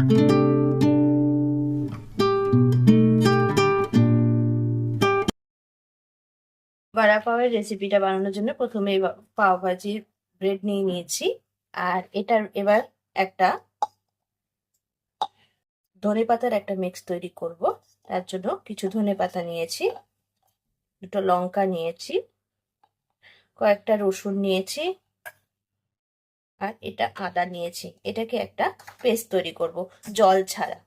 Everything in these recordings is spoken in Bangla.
বড়া পাওয়ের রেসিপিটা বানানোর জন্য প্রথমে পাও ভাজির ব্রেড নিয়ে নিয়েছি। আর এটার এবার একটা ধনেপাতার একটা মিক্স তৈরি করব। তার জন্য কিছু ধনেপাতা নিয়েছি, দুটো লঙ্কা নিয়েছি, কয়েকটা রসুন নিয়েছি, আর এটা আদা নিয়েছি। এটাকে একটা পেস্ট তৈরি করব জল ছাড়া।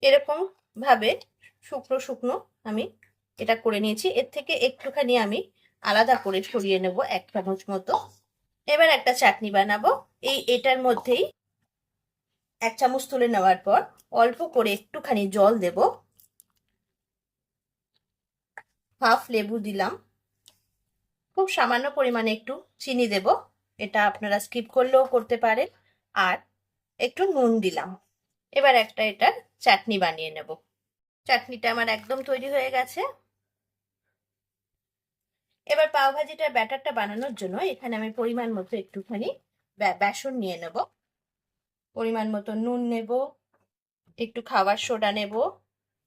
এরকম ভাবে শুকনো শুকনো আমি এটা করে নিয়েছি। এর থেকে একটুখানি আমি আলাদা করে সরিয়ে নেব, 1 চামচ মতো। এবার একটা চাটনি বানাবো। এটার মধ্যেই 1 চামচ তুলে নেওয়ার পর অল্প করে একটুখানি জল দেব, হাফ লেবু দিলাম, খুব সামান্য পরিমাণে একটু চিনি দেব, এটা আপনারা স্কিপ করলেও করতে পারেন, আর একটু নুন দিলাম। এবার একটা এটার চাটনি বানিয়ে নেব। চাটনিটা আমার একদম তৈরি হয়ে গেছে। এবার পাও ভাজিটার ব্যাটারটা বানানোর জন্য এখানে আমি পরিমাণ মতো একটুখানি বেসন নিয়ে নেব, পরিমাণ মতো নুন নেব, একটু খাবার সোডা নেব,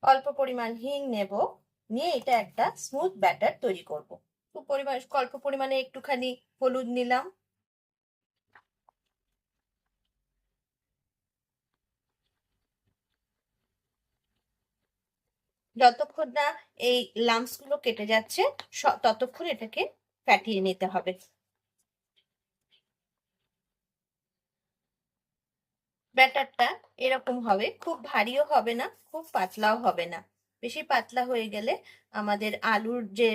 অল্প পরিমাণ হিং নেব, নিয়ে এটা একটা স্মুথ ব্যাটার তৈরি করব। অল্প পরিমাণে একটুখানি হলুদ নিলাম, যতক্ষণ না এই লাম্পস গুলো কেটে যাচ্ছে ততক্ষণ এটাকে ফ্যাটিয়ে নিতে হবে। ব্যাটারটা এরকম হবে, খুব ভারীও হবে না, খুব পাতলাও হবে না। বেশি পাতলা হয়ে গেলে আমাদের আলুর যে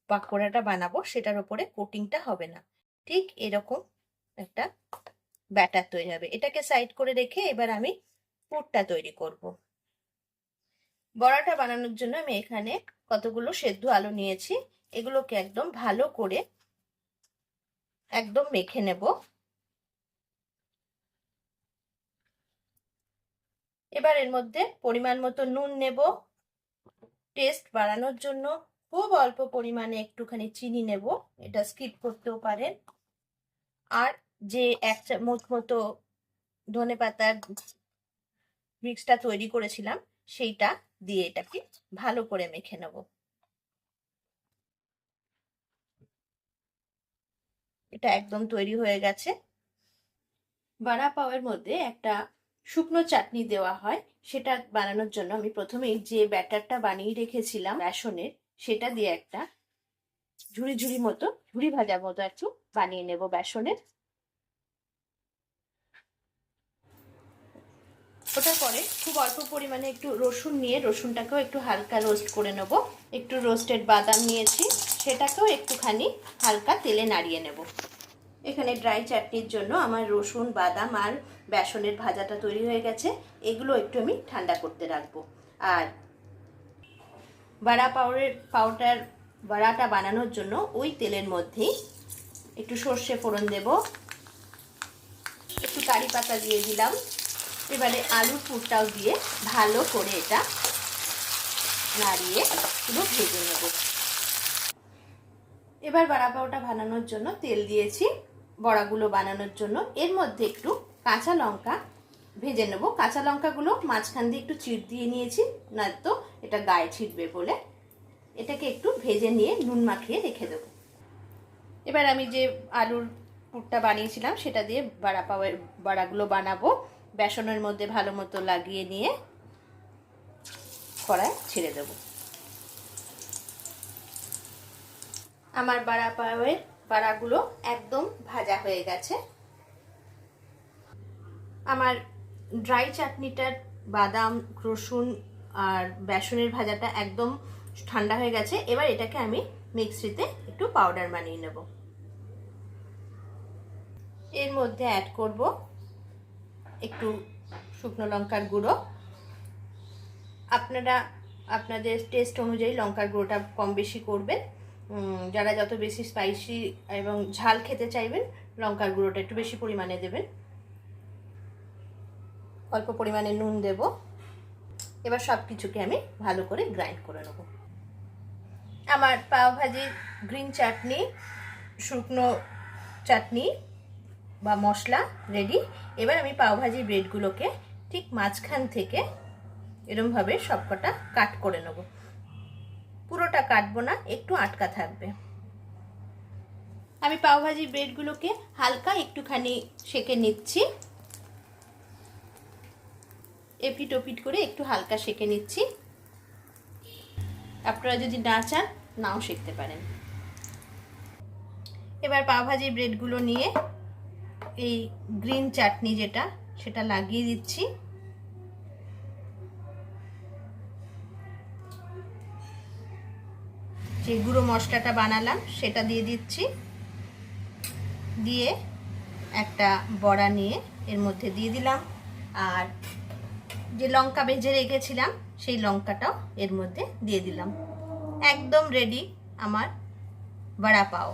পাকোড়াটা বানাবো সেটার উপরে কোটিংটা হবে না। ঠিক এরকম একটা ব্যাটার তৈরি হবে। এটাকে সাইড করে রেখে এবার আমি পুরটা তৈরি করব। বড়াটা বানানোর জন্য আমি এখানে কতগুলো সেদ্ধ আলু নিয়েছি। এগুলোকে একদম ভালো করে একদম মেখে নেব। এবার এর মধ্যে পরিমাণ মতো নুন নেব, টেস্ট বাড়ানোর জন্য খুব অল্প পরিমাণে একটুখানি চিনি নেব, এটা স্কিপ করতেও পারেন, আর যে 1 চামচ মতো ধনেপাতার মিক্সটা তৈরি করেছিলাম সেইটা দিয়ে এটাকে ভালো করে মেখে নেব। এটা একদম তৈরি হয়ে গেছে। বড়া পাওয়ের মধ্যে একটা শুকনো চাটনি দেওয়া হয়, সেটা বানানোর জন্য আমি প্রথমেই যে ব্যাটারটা বানিয়ে রেখেছিলাম বেসনের, সেটা দিয়ে একটা ঝুড়ি ঝুড়ি মতো, ঝুড়ি ভাজা মতো একটু বানিয়ে নেব বেসনের। ওটার পরে খুব অল্প পরিমাণে একটু রসুন নিয়ে রসুনটাকেও একটু হালকা রোস্ট করে নেব। একটু রোস্টেড বাদাম নিয়েছি, সেটাকেও একটুখানি হালকা তেলে নাড়িয়ে নেব। এখানে ড্রাই চাটনির জন্য আমার রসুন, বাদাম আর বেসনের ভাজাটা তৈরি হয়ে গেছে। এগুলো একটু আমি ঠান্ডা করতে রাখবো। আর বড়াটা বানানোর জন্য ওই তেলের মধ্যেই একটু সর্ষে ফোড়ন দেব, একটু কারি পাতা দিয়ে দিলাম। এবারে আলুর পুরটাও দিয়ে ভালো করে এটা নাড়িয়ে পুরো ভেজে নেব। এবার বড়া পাওটা বানানোর জন্য তেল দিয়েছি বড়াগুলো বানানোর জন্য। এর মধ্যে একটু কাঁচা লঙ্কা ভেজে নেব। কাঁচা লঙ্কাগুলো মাঝখান দিয়ে একটু চিড় দিয়ে নিয়েছি, নয়তো এটা গায়ে ছিটবে বলে। এটাকে একটু ভেজে নিয়ে নুন মাখিয়ে রেখে দেব। এবার আমি যে আলুর পুরটা বানিয়েছিলাম সেটা দিয়ে বড়াগুলো বানাবো। বেসনের মধ্যে ভালো মতো লাগিয়ে নিয়ে কড়ায় ছেড়ে দেব। আমার বড়াগুলো একদম ভাজা হয়ে গেছে। আমার ড্রাই চাটনিটার বাদাম, রসুন আর বেসনের ভাজাটা একদম ঠান্ডা হয়ে গেছে। এবার এটাকে আমি মিক্সিতে একটু পাউডার বানিয়ে নেব। এর মধ্যে অ্যাড করব একটু শুকনো লঙ্কার গুঁড়ো। আপনারা আপনাদের টেস্ট অনুযায়ী লঙ্কার গুঁড়োটা কম বেশি করবেন। যারা যত বেশি স্পাইসি এবং ঝাল খেতে চাইবেন লঙ্কার গুঁড়োটা একটু বেশি পরিমাণে দেবেন। অল্প পরিমাণে নুন দেব। এবার সব কিছুকে আমি ভালো করে গ্রাইন্ড করে নেব। আমার পাও ভাজির গ্রিন চাটনি, শুকনো চাটনি বা মশলা রেডি। এবার আমি পাওভাজি ব্রেডগুলোকে ঠিক মাঝখান থেকে এরমভাবে সবকটা কাট করে নেব। পুরোটা কাটবো না, একটু আটকা থাকবে। আমি পাওভাজি ব্রেডগুলোকে হালকা একটুখানি সেঁকে নিচ্ছি, এপিট ওপিট করে একটু হালকা সেঁকে নিচ্ছি। আপনারা যদি না চান নাও সেঁকতে পারেন। এবার পাওভাজি ব্রেডগুলো নিয়ে এই গ্রিন চাটনি যেটা সেটা লাগিয়ে দিচ্ছি। যে গুঁড়ো মশলাটা বানালাম সেটা দিয়ে দিচ্ছি, দিয়ে একটা বড়া নিয়ে এর মধ্যে দিয়ে দিলাম, আর যে লঙ্কা ভেজে রেখেছিলাম সেই লঙ্কাটাও এর মধ্যে দিয়ে দিলাম। একদম রেডি আমার বড়া পাও।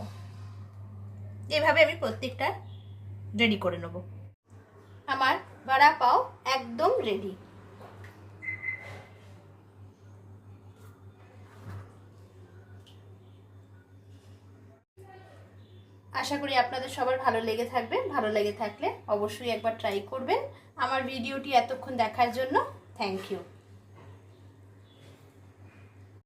এভাবে আমি প্রত্যেকটা রেডি করে নেব। আমার বড়া পাও একদম রেডি। আশা করি আপনাদের সবার ভালো লেগে থাকবে। ভালো লেগে থাকলে অবশ্যই একবার ট্রাই করবেন। আমার ভিডিওটি এতক্ষণ দেখার জন্য থ্যাংক ইউ।